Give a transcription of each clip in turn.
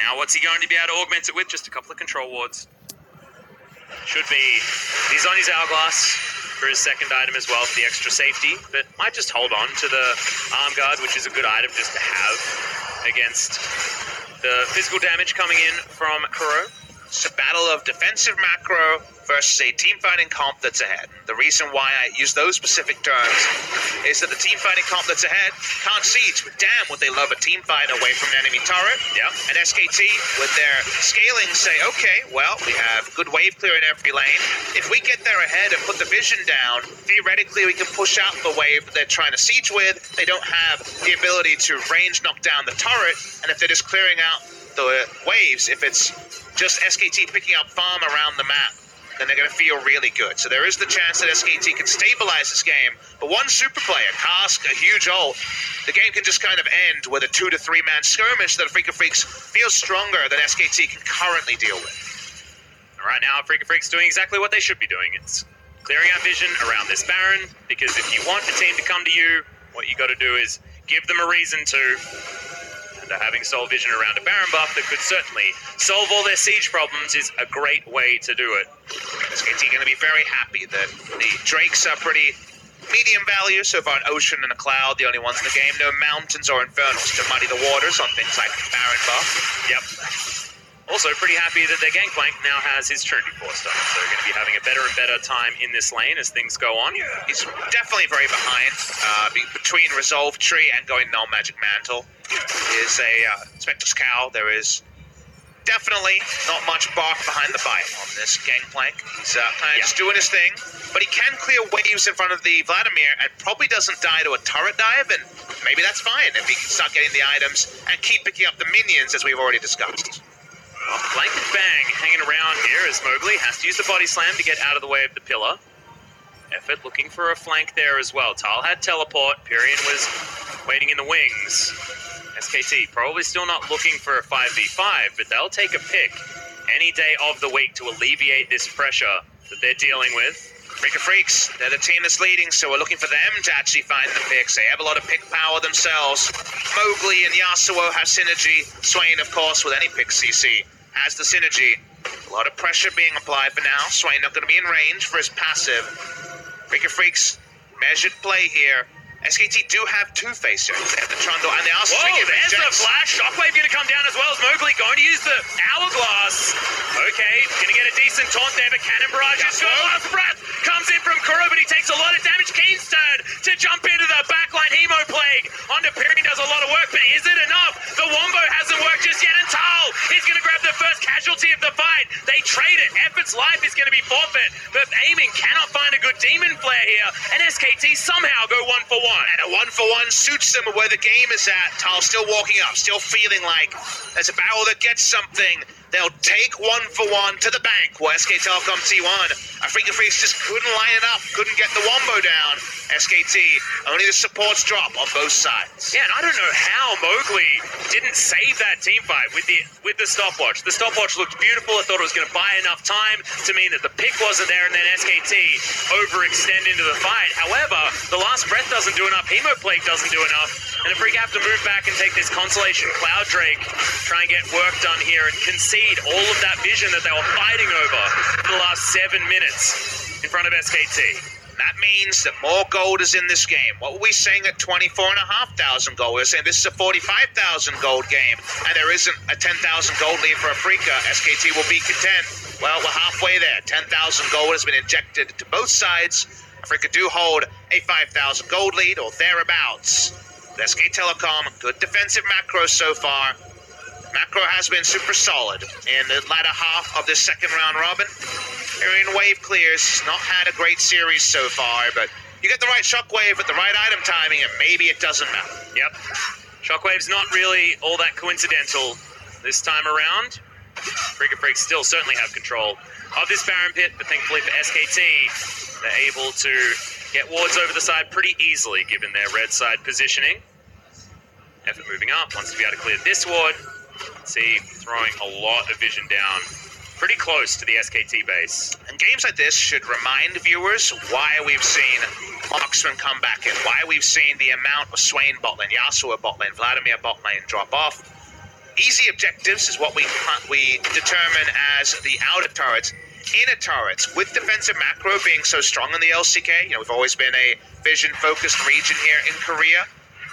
Now what's he going to be able to augment it with? Just a couple of control wards. Should be. He's on his hourglass for his second item as well for the extra safety, but might just hold on to the arm guard, which is a good item just to have against the physical damage coming in from Kuro. It's a battle of defensive macro versus a teamfighting comp that's ahead. The reason why I use those specific terms is that the teamfighting comp that's ahead can't siege, but damn would they love a teamfight away from an enemy turret. Yep. And SKT, with their scaling, say, okay, well, we have good wave clear in every lane. If we get there ahead and put the vision down, theoretically we can push out the wave that they're trying to siege with. They don't have the ability to range knock down the turret, and if they're just clearing out the waves, if it's just SKT picking up farm around the map, then they're going to feel really good. So there is the chance that SKT can stabilize this game, but one super player, Cask, a huge ult, the game can just kind of end with a 2 to 3 man skirmish that Freecs feels stronger than SKT can currently deal with. Right now, Freecs doing exactly what they should be doing. It's clearing out vision around this Baron, because if you want the team to come to you, what you got to do is give them a reason to. And having Soul Vision around a Baron buff that could certainly solve all their siege problems is a great way to do it. SKT going to be very happy that the Drakes are pretty medium value, so far an Ocean and a Cloud, the only ones in the game. No Mountains or Infernals to muddy the waters on things like Baron buff. Yep. Also pretty happy that their Gangplank now has his Trinity Force done, so they're going to be having a better and better time in this lane as things go on. He's definitely very behind. Between Resolve Tree and going Null Magic Mantle is a Spectre's Cowl. There is definitely not much bark behind the bite on this Gangplank. He's kind of just doing his thing, but he can clear waves in front of the Vladimir and probably doesn't die to a turret dive, and maybe that's fine if he can start getting the items and keep picking up the minions as we've already discussed. Well, Blanket Bang hanging around here as Mowgli has to use the body slam to get out of the way of the pillar. Effort looking for a flank there as well. Tal had teleport. Pyrian was waiting in the wings. SKT probably still not looking for a 5v5, but they'll take a pick any day of the week to alleviate this pressure that they're dealing with. Freecs, they're the team that's leading, so we're looking for them to actually find the picks. They have a lot of pick power themselves. Mowgli and Yasuo have synergy. Swain, of course, with any pick CC, has the synergy. A lot of pressure being applied for now. Swain not going to be in range for his passive. Freecs, measured play here. SKT do have two-face here. They have the Trundle, and they are swinging. There's the flash. Shockwave going to come down as well as Mowgli going to use the hourglass. Okay, going to get a decent taunt there, but Cannon Barrage is good. Last breath comes in from Kuro, but he takes a lot of damage. Keen's turn to jump into the backline. Hemo Plague onto Pyrian does a lot of work, but is it enough? The Wombo hasn't worked just yet, and Tal is going to grab the first casualty of the fight. They trade it. Effort's life is going to be forfeit, but Aiming cannot find a good Demon Flare here, and SKT somehow go 1-for-1. And a 1-for-1 suits them where the game is at. Tal still walking up, still feeling like there's a barrel that gets something. They'll take 1-for-1 to the bank where SKTelecom T1. Freecs just couldn't line it up, couldn't get the Wombo down. SKT, only the supports drop on both sides. Yeah, and I don't know how Mowgli didn't save that team fight with the stopwatch. The stopwatch looked beautiful. I thought it was going to buy enough time to mean that the pick wasn't there, and then SKT overextend into the fight. However, the last breath doesn't do enough. Hemo Plague doesn't do enough. And the Freak have to move back and take this Constellation Cloud Drake, try and get work done here and concede all of that vision that they were fighting over for the last 7 minutes in front of SKT. That means that more gold is in this game. What were we saying at 24,500 gold? We were saying this is a 45,000 gold game, and there isn't a 10,000 gold lead for Afreeca. SKT will be content. Well, we're halfway there. 10,000 gold has been injected to both sides. Afreeca do hold a 5,000 gold lead, or thereabouts. SKTelecom, good defensive macro so far. Macro has been super solid in the latter half of this second round robin. Pyrian wave clears, not had a great series so far, but you get the right shockwave with the right item timing, and maybe it doesn't matter. Yep. Shockwave's not really all that coincidental this time around. Freecs still certainly have control of this Baron Pit, but thankfully for SKT, they're able to get wards over the side pretty easily given their red side positioning. Effort moving up, wants to be able to clear this ward. See, throwing a lot of vision down pretty close to the SKT base. And games like this should remind viewers why we've seen Marksman come back in, why we've seen the amount of Swain bot lane, Yasuo bot lane, Vladimir bot lane drop off. Easy objectives is what we determine as the outer turrets. Inner turrets, with defensive macro being so strong in the LCK, we've always been a vision-focused region here in Korea,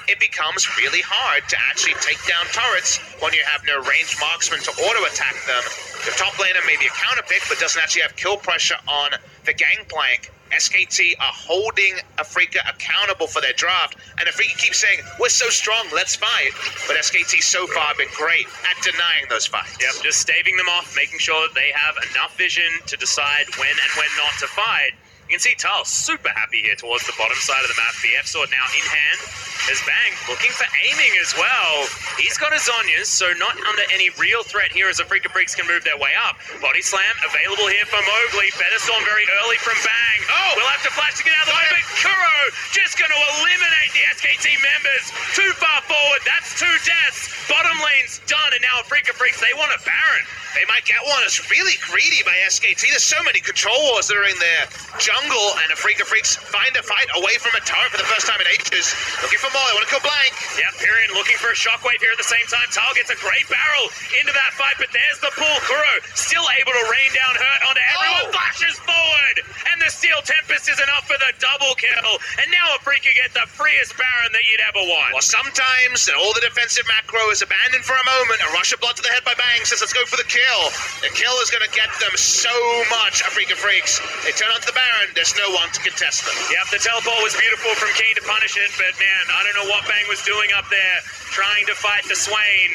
it becomes really hard to actually take down turrets when you have no ranged marksman to auto-attack them. The top laner may be a counter pick, but doesn't actually have kill pressure on the gangplank. SKT are holding Afreeca accountable for their draft, and Afreeca keeps saying, we're so strong, let's fight. But SKT so far have been great at denying those fights. Yep, just staving them off, making sure that they have enough vision to decide when and when not to fight. You can see Tal super happy here towards the bottom side of the map. BF sword now in hand. As Bang looking for aiming as well. He's got his Zhonya's, so not under any real threat here as Afreeca Freecs can move their way up. Body slam available here for Mowgli. Featherstorm very early from Bang. Oh, we'll have to flash to get out of the way, but Kuro just going to eliminate the SKT members. Too far forward, that's 2 deaths. Bottom lane's done, and now Afreeca Freecs, they want a Baron. They might get one. It's really greedy by SKT. There's so many control wars that are in their jungle, and Afreeca Freecs find a fight away from a turret for the first time in ages. Looking for more. They want to go blank. Yeah, Pyrian looking for a shockwave here at the same time. Tal gets a great barrel into that fight, but there's the pull. Kuro still able to rain down hurt onto everyone. Flashes forward, and the Steel Tempest is enough for the double kill. And now Afreeca get the freest Baron that you'd ever want. Well, sometimes all the defensive macro is abandoned for a moment. A rush of blood to the head by Bang says, let's go for the kill. The kill is going to get them so much, Afreeca Freecs. They turn onto the Baron. There's no one to contest them. Yep, the teleport was beautiful from Keen to punish it, but man, I don't know what Bang was doing up there, trying to fight the Swain.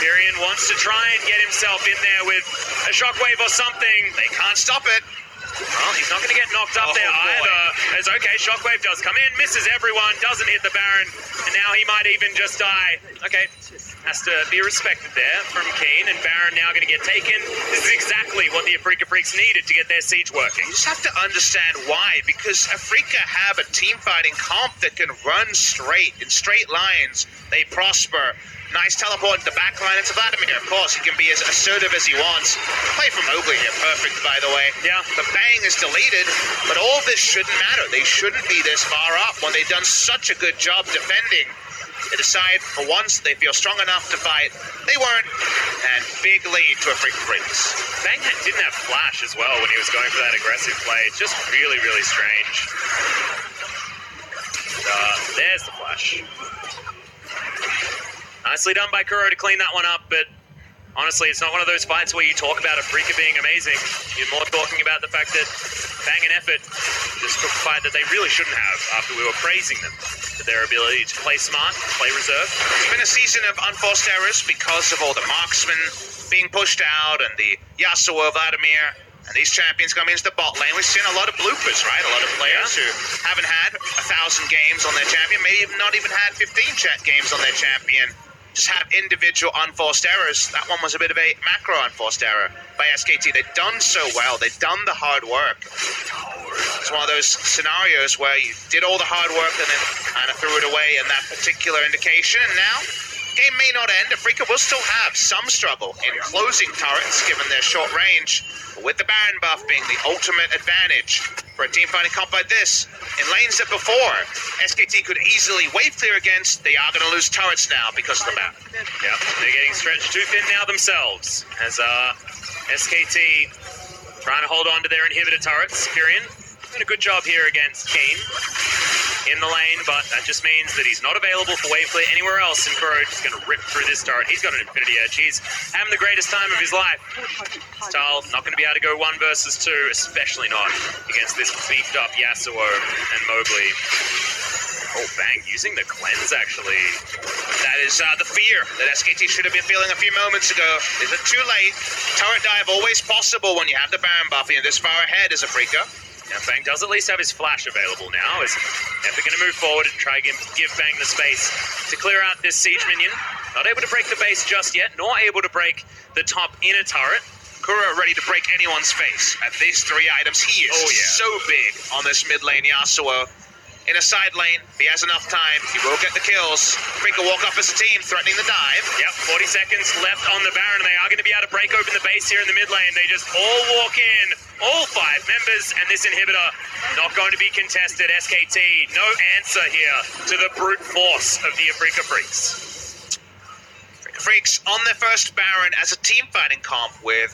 Pyrian wants to try and get himself in there with a shockwave or something. They can't stop it. Well, he's not going to get knocked up there either. As okay, shockwave does come in, misses everyone, doesn't hit the Baron, and now he might even just die. Okay, has to be respected there from Keen, and Baron now going to get taken. This is exactly what the Afreeca Freecs needed to get their siege working. You just have to understand why, because Afreeca have a team fighting comp that can run straight, in straight lines. They prosper. Nice teleport into the back line into Vladimir. Of course, he can be as assertive as he wants. Play from Mowgli here, perfect, by the way. Yeah. The Bang is deleted, but all this shouldn't matter. They shouldn't be this far up when they've done such a good job defending. They decide, for once, they feel strong enough to fight. They weren't, and big lead to Afreeca Freecs. Bang didn't have flash as well when he was going for that aggressive play. It's just really, really strange. There's the flash. Nicely done by Kuro to clean that one up, but honestly, it's not one of those fights where you talk about Afreeca being amazing. You're more talking about the fact that Bang and Effort just took a fight that they really shouldn't have after we were praising them for their ability to play smart, play reserve. It's been a season of unforced errors because of all the marksmen being pushed out and the Yasuo, Vladimir, and these champions coming into the bot lane. We've seen a lot of bloopers, right? A lot of players who haven't had 1,000 games on their champion, maybe not even had 15 games on their champion. Just have individual unforced errors. That one was a bit of a macro unforced error by SKT. They've done so well. They've done the hard work. It's one of those scenarios where you did all the hard work and then kind of threw it away in that particular indication. And now, game may not end. Afreeca will still have some struggle in closing turrets given their short range. But with the Baron buff being the ultimate advantage for a team fighting comp like this, in lanes that before SKT could easily wave clear against, they are going to lose turrets now because of the Baron. Yep, they're getting stretched too thin now themselves. As SKT trying to hold on to their inhibitor turrets. Pyrian doing a good job here against Keen in the lane, but that just means that he's not available for wave clear anywhere else, and Kuro just going to rip through this turret. He's got an Infinity Edge. He's having the greatest time of his life. Tal not going to be able to go 1 versus 2, especially not against this beefed up Yasuo and Mowgli. Oh, Bang using the cleanse, actually. That is the fear that SKT should have been feeling a few moments ago. Is it too late? Turret dive always possible when you have the Baron buff. You're this far ahead as Afreeca. Yeah, Bang does at least have his flash available now. Is Epic going to move forward and try to give Bang the space to clear out this siege minion. Not able to break the base just yet, nor able to break the top inner turret. Kuro ready to break anyone's face at these 3 items. He is so big on this mid lane Yasuo. In a side lane, if he has enough time, he will get the kills. Freeca walk up as a team, threatening the dive. Yep, 40 seconds left on the Baron, and they are going to be able to break open the base here in the mid lane. They just all walk in, all 5 members, and this inhibitor not going to be contested. SKT, no answer here to the brute force of the Afreeca Freecs. Afreeca Freecs on their first Baron as a team fighting comp with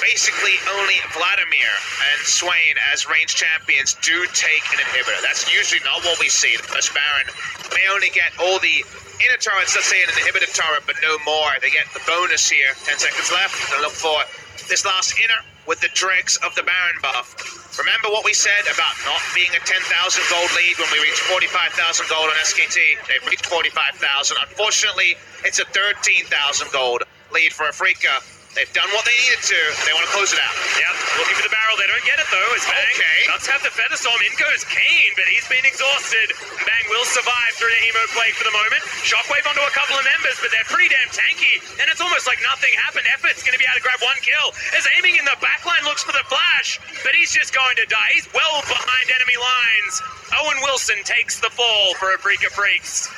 basically only Vladimir and Swain as ranged champions do take an inhibitor. That's usually not what we see. The first Baron may only get all the inner turrets, let's say an inhibitor turret, but no more. They get the bonus here. 10 seconds left. Gonna look for this last inner with the dregs of the Baron buff. Remember what we said about not being a 10,000 gold lead when we reached 45,000 gold on SKT? They've reached 45,000. Unfortunately, it's a 13,000 gold lead for Afreeca. They've done what they needed to. They want to close it out. Yep, looking for the barrel. They don't get it, though. As Bang does have the Featherstorm. In goes Kane, but he's been exhausted. Bang will survive through the Hemo Plague for the moment. Shockwave onto a couple of members, but they're pretty damn tanky. And it's almost like nothing happened. Effort's going to be able to grab one kill. As aiming in the backline looks for the flash, but he's just going to die. He's well behind enemy lines. Owen Wilson takes the fall for Afreeca Freecs.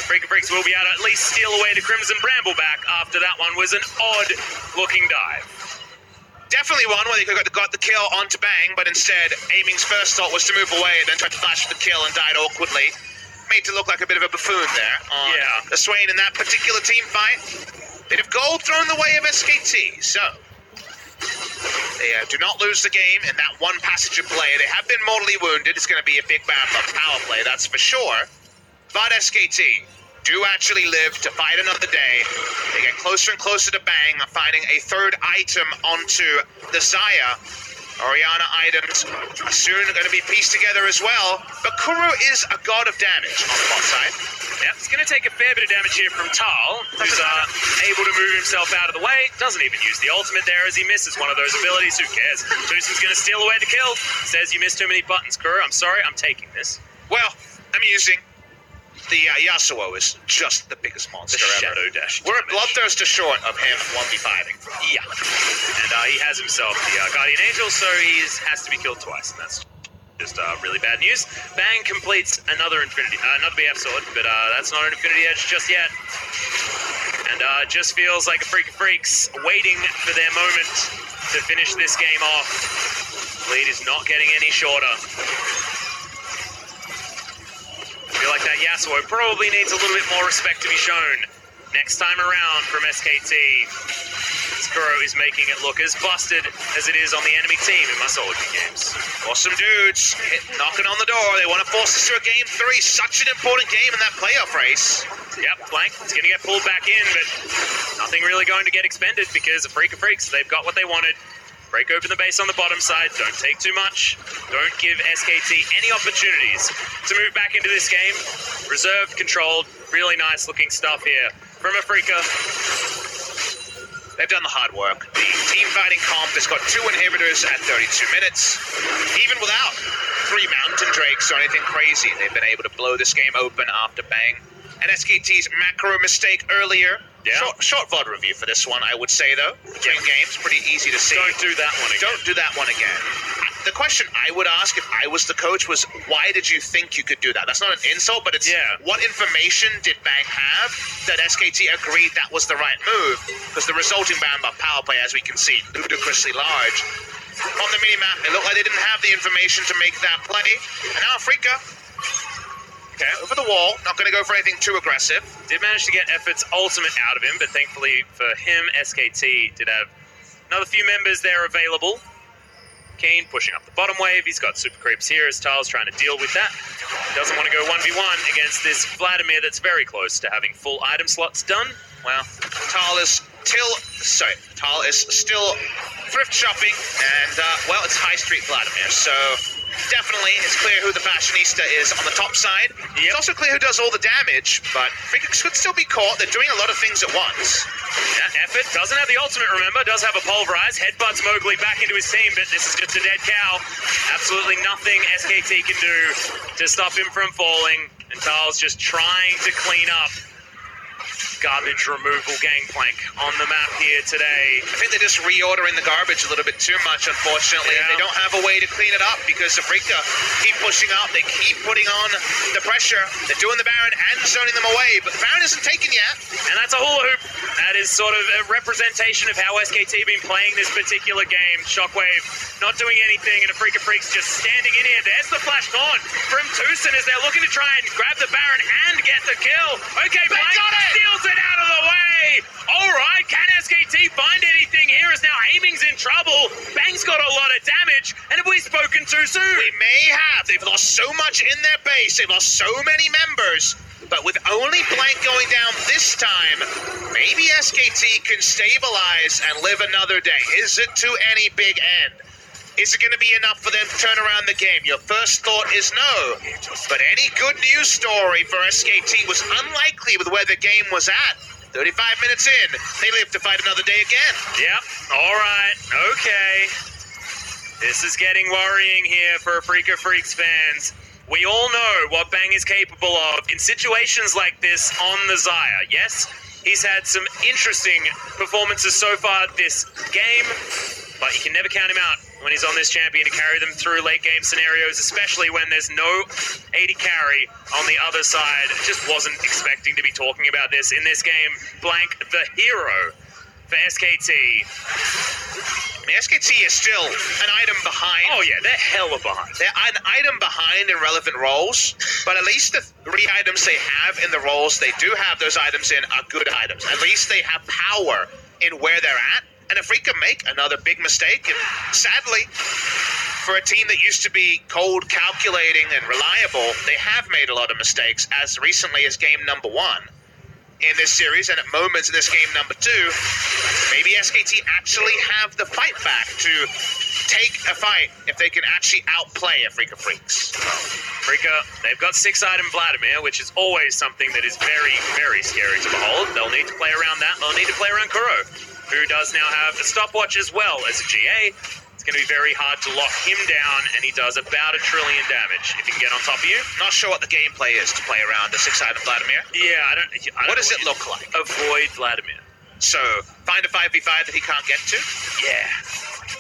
Afreeca Freecs will be able to at least steal away the Crimson Brambleback after that one was an odd-looking dive. Definitely one where they could have got the kill onto Bang, but instead, Aiming's first thought was to move away and then try to flash for the kill and died awkwardly. Made to look like a bit of a buffoon there on the Swain in that particular team fight. Bit of gold thrown the way of SKT, so they do not lose the game in that one passage of play. They have been mortally wounded. It's going to be a big bad power play, that's for sure. But SKT do actually live to fight another day. They get closer and closer to Bang, finding a third item onto the Zaya. Orianna items are soon going to be pieced together as well, but Kuro is a god of damage on the bot side. Yep, it's going to take a fair bit of damage here from Tal, who's able to move himself out of the way. Doesn't even use the ultimate there as he misses one of those abilities. Who cares? Tusin's going to steal away the kill. Says you missed too many buttons, Kuro. I'm sorry, I'm taking this. Well, amusing. The Yasuo is just the biggest monster ever. Shadow Dash. We're a bloodthirster short of him 1v5ing. Yeah. And he has himself the Guardian Angel, so he has to be killed twice, and that's just really bad news. Bang completes another BF sword, but that's not an Infinity Edge just yet. And just feels like Afreeca Freecs waiting for their moment to finish this game off. Lead is not getting any shorter. I feel like that Yasuo probably needs a little bit more respect to be shown next time around from SKT. Kuro is making it look as busted as it is on the enemy team in my solo games. Awesome dudes, knocking on the door. They want to force us to a game 3. Such an important game in that playoff race. Yep, Blank is going to get pulled back in, but nothing really going to get expended because Afreeca Freecs, they've got what they wanted. Break open the base on the bottom side, don't take too much. Don't give SKT any opportunities to move back into this game. Reserved, controlled, really nice looking stuff here from Afreeca. They've done the hard work. The team fighting comp has got 2 inhibitors at 32 minutes. Even without 3 Mountain Drakes or anything crazy, they've been able to blow this game open after Bang. And SKT's macro mistake earlier. Yeah. Short VOD review for this one, I would say, though. Between games, pretty easy to see. Don't do that one again. Don't do that one again. The question I would ask if I was the coach was, why did you think you could do that? That's not an insult, but it's what information did Bang have that SKT agreed that was the right move? Because the resulting ban buff power play, as we can see, ludicrously large. On the minimap, it looked like they didn't have the information to make that play. And now Afreeca, over the wall, not going to go for anything too aggressive. Did manage to get Effort's ultimate out of him, but thankfully for him, SKT did have another few members there available. Kane pushing up the bottom wave. He's got super creeps here as Tal's trying to deal with that. He doesn't want to go 1v1 against this Vladimir that's very close to having full item slots done. Well, Tal is still thrift shopping, and, well, it's High Street Vladimir, so definitely it's clear who the fashionista is on the top side. It's also clear who does all the damage, but Freecs could still be caught. They're doing a lot of things at once. Yeah, Effort doesn't have the ultimate, remember, does have a pulverize. Headbutts Mowgli back into his team, but this is just a dead cow. Absolutely nothing SKT can do to stop him from falling, and Tal's just trying to clean up garbage removal gangplank on the map here today. I think they're just reordering the garbage a little bit too much, unfortunately. They don't have a way to clean it up because Afreeca keep pushing up. They keep putting on the pressure. They're doing the Baron and zoning them away, but the Baron isn't taken yet. And that's a hula hoop. That is sort of a representation of how SKT have been playing this particular game. Shockwave not doing anything, and Afreeca Freecs just standing in here. There's the flash taunt from Tusin as they're looking to try and grab the Baron and get the kill. Okay, Blank steals it. it out of the way. All right, can SKT find anything here? As now Aiming's in trouble. Bang's got a lot of damage, and have we spoken too soon? We may have. They've lost so much in their base. They've lost so many members. But with only Blank going down this time, maybe SKT can stabilize and live another day. Is it to any big end? Is it going to be enough for them to turn around the game? Your first thought is no. But any good news story for SKT was unlikely with where the game was at. 35 minutes in, they live to fight another day again. Yep, all right, okay. This is getting worrying here for Afreeca Freecs fans. We all know what Bang is capable of in situations like this on the Xayah. Yes, he's had some interesting performances so far this game, but you can never count him out when he's on this champion to carry them through late game scenarios, especially when there's no AD carry on the other side. Just wasn't expecting to be talking about this in this game. Blank, the hero for SKT. I mean, SKT is still an item behind. Oh yeah, they're hella behind. They're an item behind in relevant roles, but at least the 3 items they have in the roles they do have those items in are good items. At least they have power in where they're at. And Afreeca make another big mistake, and sadly, for a team that used to be cold, calculating, and reliable, they have made a lot of mistakes as recently as game number 1 in this series, and at moments in this game number 2, maybe SKT actually have the fight back to take a fight if they can actually outplay Afreeca Freecs. Afreeca, they've got 6-item Vladimir, which is always something that is very, very scary to behold. They'll need to play around that. They'll need to play around Kuro, who does now have a stopwatch as well as a GA. It's going to be very hard to lock him down, and he does about 1 trillion damage if he can get on top of you. Not sure what the gameplay is to play around the 6-item Vladimir. Yeah, I don't What know does it look like? Avoid Vladimir. So, find a 5v5 that he can't get to? Yeah.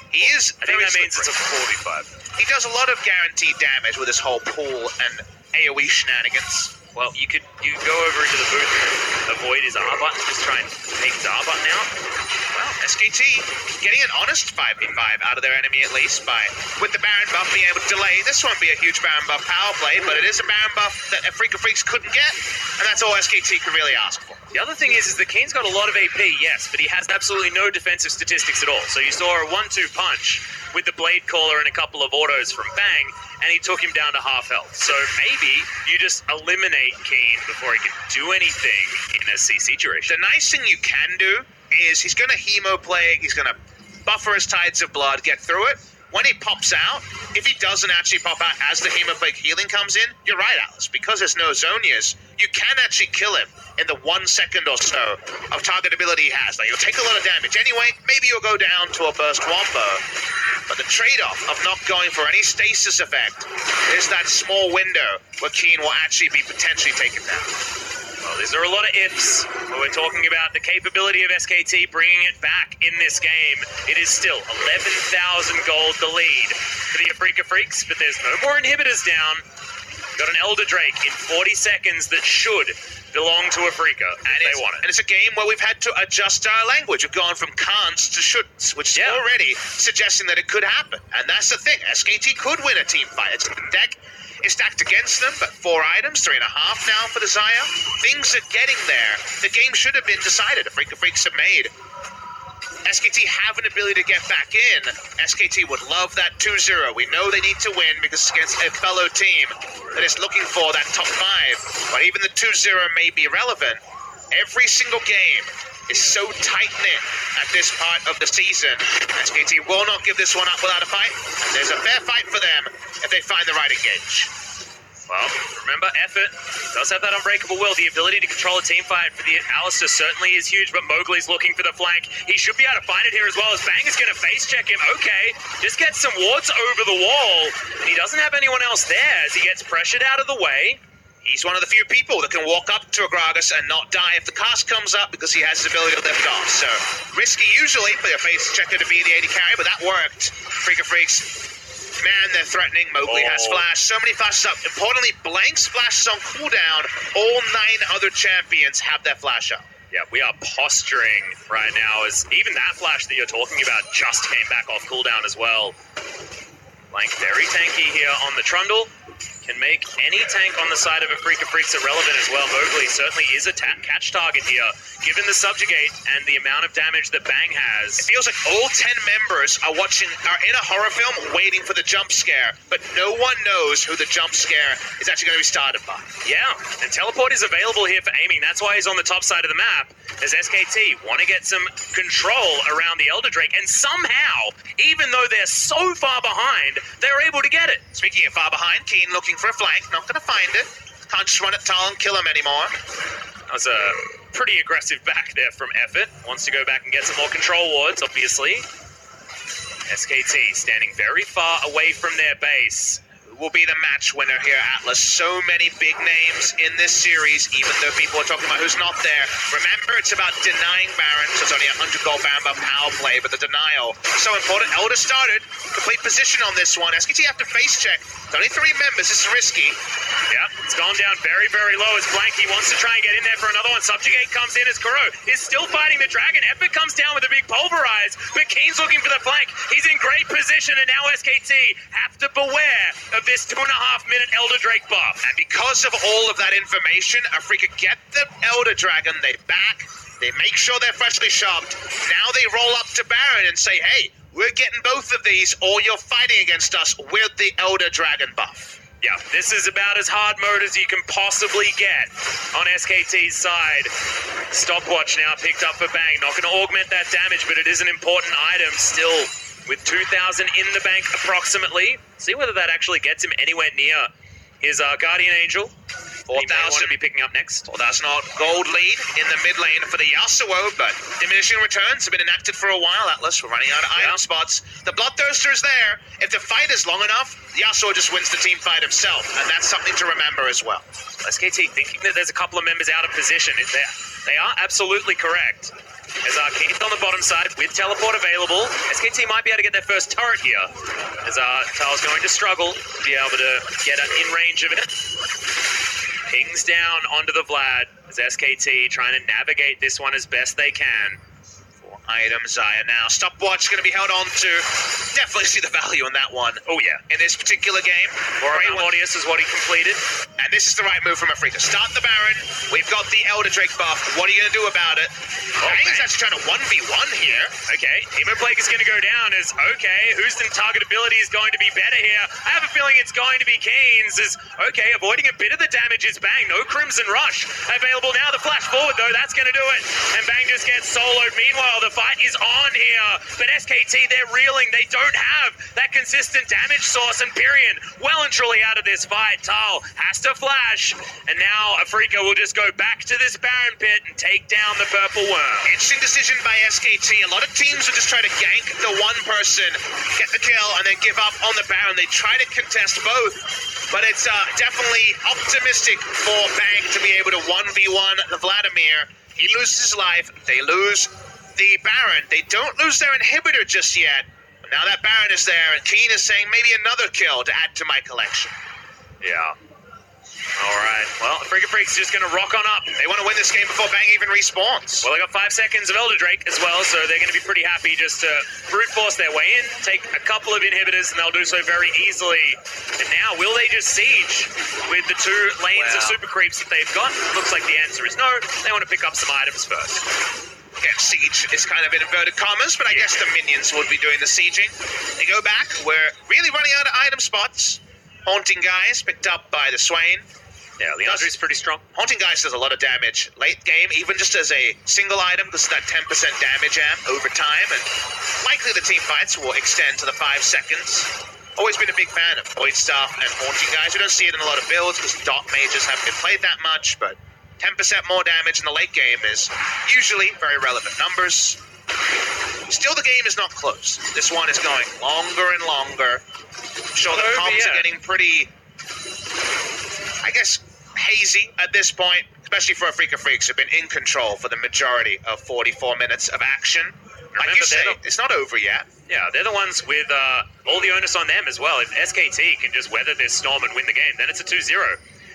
He is I think that means it's a 45. He does a lot of guaranteed damage with his whole pool and AoE shenanigans. Well, you could go over into the booth and avoid his R button, just try and take his R button out. Well, SKT getting an honest 5v5 out of their enemy at least by, with the Baron buff being able to delay. This won't be a huge Baron buff power play, but it is a Baron buff that Afreeca Freecs couldn't get, and that's all SKT can really ask for. The other thing is that Kane's got a lot of AP, yes, but he has absolutely no defensive statistics at all. So you saw a 1-2 punch with the Blade Caller and a couple of autos from Bang, and he took him down to half health. So maybe you just eliminate Kane before he can do anything in a CC duration. The nice thing you can do is he's going to Hemo Plague, he's going to buffer his Tides of Blood, get through it. When he pops out, if he doesn't actually pop out as the Hemo Plague healing comes in, you're right, Alice, because there's no Zonias, you can actually kill him in the 1 second or so of target ability he has. Like, you'll take a lot of damage anyway, maybe you'll go down to a burst wombo, but the trade-off of not going for any stasis effect is that small window where Keen will actually be potentially taken down. Well, these are a lot of ifs. When we're talking about the capability of SKT bringing it back in this game, it is still 11,000 gold the lead for the Afreeca Freecs, but there's no more inhibitors down. Got an Elder Drake in 40 seconds that should belong to Afreeca if they want it. And it's a game where we've had to adjust our language. We've gone from can'ts to shouldn'ts, which is already suggesting that it could happen. And that's the thing. SKT could win a team fight. It's the deck is stacked against them, but 4 items, 3.5 now for the Xayah. Things are getting there. The game should have been decided. Afreeca Freecs have made. SKT have an ability to get back in. SKT would love that 2-0. We know they need to win because it's against a fellow team that is looking for that top 5. But even the 2-0 may be relevant. Every single game is so tight-knit at this part of the season. SKT will not give this one up without a fight. There's a fair fight for them if they find the right engage. Well, remember, effort does have that unbreakable will. The ability to control a team fight for the Alistair certainly is huge, but Mowgli's looking for the flank. He should be able to find it here as well, as Bang is going to face check him. Okay, just get some wards over the wall, and he doesn't have anyone else there as he gets pressured out of the way. He's one of the few people that can walk up to a Gragas and not die if the cast comes up because he has his ability to lift off. So, risky usually for your face checker to be the AD carry, but that worked. Afreeca Freecs. Man, they're threatening. Mowgli has flash. So many flashes up. Importantly, Blank's flash is on cooldown. All 9 other champions have their flash up. Yeah, we are posturing right now as even that flash that you're talking about just came back off cooldown as well. Blank very tanky here on the Trundle. can make any tank on the side of Afreeca Freecs irrelevant as well. Mowgli certainly is a catch target here, given the subjugate and the amount of damage that Bang has. It feels like all 10 members are in a horror film waiting for the jump scare, but no one knows who the jump scare is actually going to be started by. Yeah, and teleport is available here for aiming. That's why he's on the top side of the map, as SKT want to get some control around the Elder Drake, and somehow, even though they're so far behind, they're able to get it. Speaking of far behind, Keen looking for a flank, not going to find it. Can't just run at Tal and kill him anymore. That was a pretty aggressive back there from Effort. Wants to go back and get some more control wards, obviously. SKT standing very far away from their base. Will be the match winner here, Atlas. So many big names in this series, even though people are talking about who's not there. Remember, it's about denying Baron, so it's only a 100 gold Baron buff power play, but the denial is so important. Elder started, complete position on this one. SKT have to face check. It's only 3 members, this is risky. Yep, it's gone down very, very low as Blanky wants to try and get in there for another one. Subjugate comes in as Kuro is still fighting the dragon. Effort comes down with a big pulverize, but Keen's looking for the flank. He's in great position, and now SKT have to beware of this 2.5-minute Elder Drake buff. And because of all of that information, Afreeca get the Elder Dragon, they back, they make sure they're freshly shopped. Now they roll up to Baron and say, hey, we're getting both of these, or you're fighting against us with the Elder Dragon buff. Yeah, this is about as hard mode as you can possibly get on SKT's side. Stopwatch now picked up for Bang. Not going to augment that damage, but it is an important item still. With 2,000 in the bank approximately. See whether that actually gets him anywhere near his Guardian Angel. 4,000 want to be picking up next. 4,000 gold lead in the mid lane for the Yasuo, but diminishing returns have been enacted for a while, Atlas. We're running out of item spots. The Bloodthirster is there. If the fight is long enough, Yasuo just wins the team fight himself, and that's something to remember as well. SKT thinking that there's a couple of members out of position. They are absolutely correct. As Keen's on the bottom side with teleport available. SKT might be able to get their first turret here. As Tal's going to struggle to be able to get in range of it. Pings down onto the Vlad as SKT trying to navigate this one as best they can. Item Zaya now. Stopwatch going to be held on to. Definitely see the value in that one. Oh, yeah. In this particular game. Audius is what he completed. And this is the right move from Afreeca. Start the Baron. We've got the Elder Drake buff. What are you going to do about it? Bang's actually trying to 1v1 here. Okay. Emo Plague is going to go down as, okay, whose targetability is going to be better here? I have a feeling it's going to be Keen's. As, okay, avoiding a bit of the damage is Bang. No Crimson Rush available now. The flash forward, though, that's going to do it. And Bang just gets soloed. Meanwhile, the fight is on here, but SKT, they're reeling. They don't have that consistent damage source, and Pyrian well and truly out of this fight. Tal has to flash, and now Afreeca will just go back to this Baron pit and take down the Purple Worm. Interesting decision by SKT. A lot of teams will just try to gank the one person, get the kill, and then give up on the Baron. They try to contest both, but it's definitely optimistic for Bang to be able to 1v1 the Vladimir. He loses his life. They lose the Baron. They don't lose their inhibitor just yet. But now that Baron is there, and Keen is saying maybe another kill to add to my collection. Yeah. All right. Well, Afreeca Freecs just going to rock on up. They want to win this game before Bang even respawns. Well, they got 5 seconds of Elder Drake as well, so they're going to be pretty happy just to brute force their way in, take a couple of inhibitors, and they'll do so very easily. And now, will they just siege with the 2 lanes of super creeps that they've got? Looks like the answer is no. They want to pick up some items first. Again, siege is kind of in inverted commas, but I guess the minions would be doing the sieging. They go back. We're really running out of item spots. Haunting Guys picked up by the Swain. Yeah, Leandre's pretty strong. Haunting Guys does a lot of damage late game, even just as a single item, because of that 10% damage amp over time, and likely the team fights will extend to the 5 seconds. Always been a big fan of Void Staff and Haunting Guys. We don't see it in a lot of builds because Dot Mages haven't been played that much, but 10% more damage in the late game is usually very relevant numbers. Still, the game is not close. This one is going longer and longer. I'm sure the comms are getting pretty, I guess, hazy at this point, especially for Afreeca Freecs, who've been in control for the majority of 44 minutes of action. Like you say, it's not over yet. Yeah, they're the ones with all the onus on them as well. If SKT can just weather this storm and win the game, then it's a 2-0.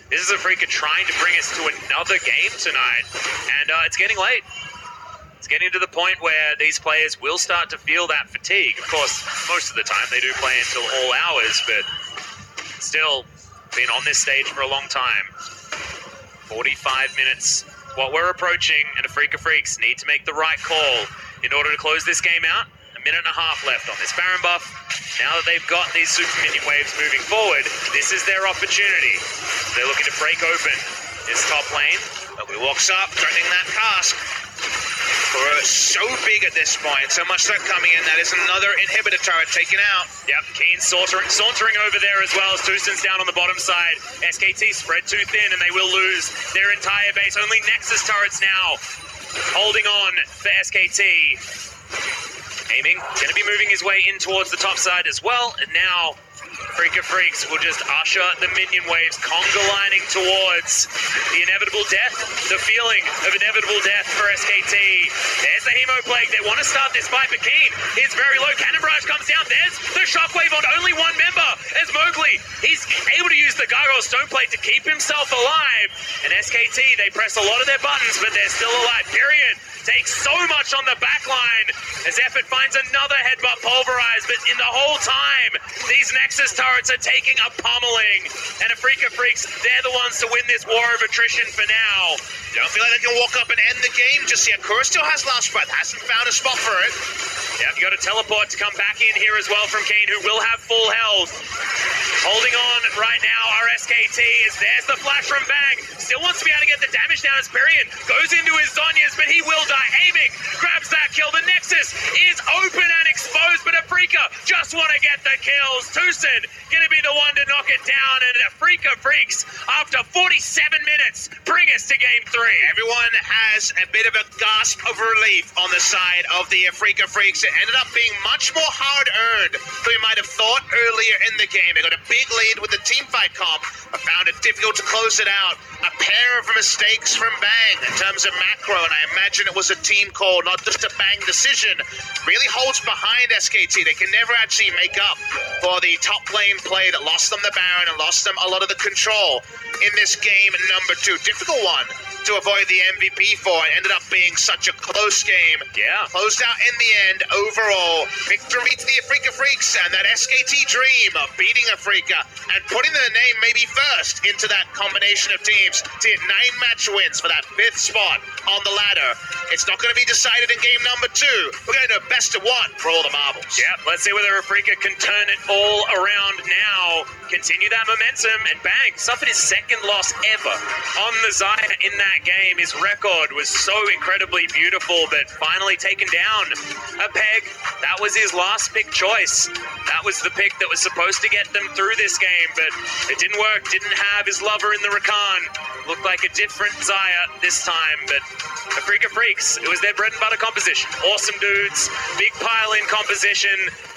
This is Afreeca trying to bring us to another game tonight, and it's getting late. It's getting to the point where these players will start to feel that fatigue. Of course, most of the time they do play until all hours, but still, been on this stage for a long time. 45 minutes, what we're approaching, and Afreeca Freecs need to make the right call in order to close this game out. A minute and a half left on this Baron buff. Now that they've got these super minion waves moving forward, this is their opportunity. They're looking to break open this top lane. Nobody walks up, threatening that cask. We're so big at this point, so much threat coming in. That is another inhibitor turret taken out. Yep, Keen sauntering over there as well as Tusen's down on the bottom side. SKT spread too thin and they will lose their entire base. Only Nexus turrets now holding on for SKT. Aiming, going to be moving his way in towards the top side as well. And now Afreeca Freecs will just usher the minion waves conga lining towards the inevitable death, the feeling of inevitable death for SKT. There's the Hemoplague. They want to start this fight, but Keen is very low. Cannon Barrage comes down. There's the Shockwave on only one member as Mowgli. He's able to use the Gargoyle Stoneplate to keep himself alive. And SKT, they press a lot of their buttons, but they're still alive. Period. Takes so much on the back line as Effort finds another headbutt pulverized, but in the whole time, these Nexus turrets are taking a pummeling. And Afreeca Freecs, they're the ones to win this war of attrition for now. Don't feel like they can walk up and end the game just yet. Kura still has last breath, hasn't found a spot for it. Yep, you got a teleport to come back in here as well from Keen, who will have full health. Holding on right now, our SKT is there's the flash from Bang. Still wants to be able to get the damage down as Period goes into his Zhonya's, but he will die. Aiming, grabs that kill. The Nexus is open and exposed, but Afreeca just want to get the kills. Tusen gonna be the one to knock it down, and Afreeca Freecs, after 47 minutes, bring us to game 3. Everyone has a bit of a gasp of relief on the side of the Afreeca Freecs. It ended up being much more hard-earned than we might have thought earlier in the game. They got a big lead with the teamfight comp, but found it difficult to close it out. A pair of mistakes from Bang in terms of macro, and I imagine it was a team call, not just a Bang decision. Really holds behind SKT. They can never actually make up for the top lane play that lost them the Baron and lost them a lot of the control in this game number 2. Difficult one to avoid the MVP for. It ended up being such a close game. Yeah. Closed out in the end. Overall, victory to the Afreeca Freecs and that SKT dream of beating Afreeca and putting their name maybe first into that combination of teams to hit 9 match wins for that 5th spot on the ladder. It's not going to be decided in game number 2. We're going to do best of 1 for all the marbles. Yeah, let's see whether Afreeca can turn it all around now. Continue that momentum, and Bang suffered his 2nd loss ever on the Zaya in that game. His record was so incredibly beautiful, but finally taken down a peg. That was his last pick choice. That was the pick that was supposed to get them through this game, but it didn't work. Didn't have his lover in the Rakan. Looked like a different Zaya this time, but Afreeca Freecs, it was their bread and butter composition. Awesome dudes, big pile-in composition.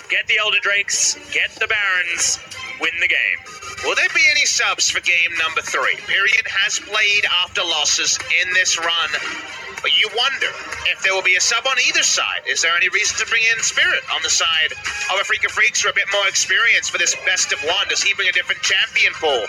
Get the Elder Drakes, get the Barons, win the game. Will there be any subs for game number 3? Period has played after losses in this run, but you wonder if there will be a sub on either side. Is there any reason to bring in Spirit on the side of Afreeca Freecs for a bit more experience for this best of 1? Does he bring a different champion pool?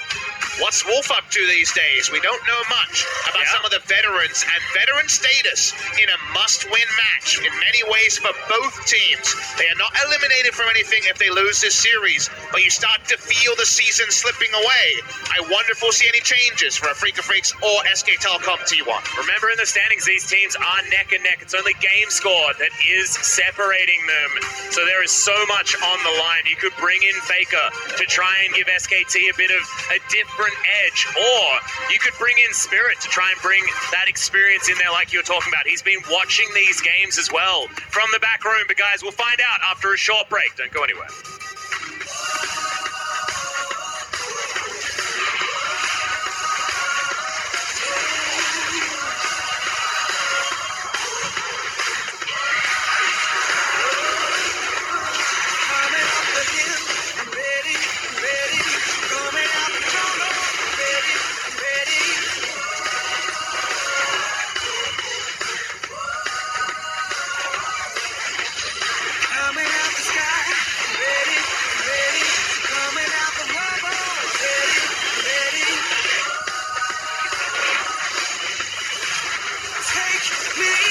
What's Wolf up to these days? We don't know much about some of the veterans and veteran status in a must-win match in many ways for both teams. They are not eliminated from anything if they lose this series, but you start to feel the season slipping away. I wonder if we'll see any changes for Afreeca Freecs or SKTelecom T1. Remember, in the standings, these teams are neck and neck. It's only game score that is separating them. So there is so much on the line. You could bring in Faker to try and give SKT a bit of a different edge, or you could bring in Spirit to try and bring that experience in there like you're talking about. He's been watching these games as well from the back room, but guys, we'll find out after a short break. Don't go anywhere. Me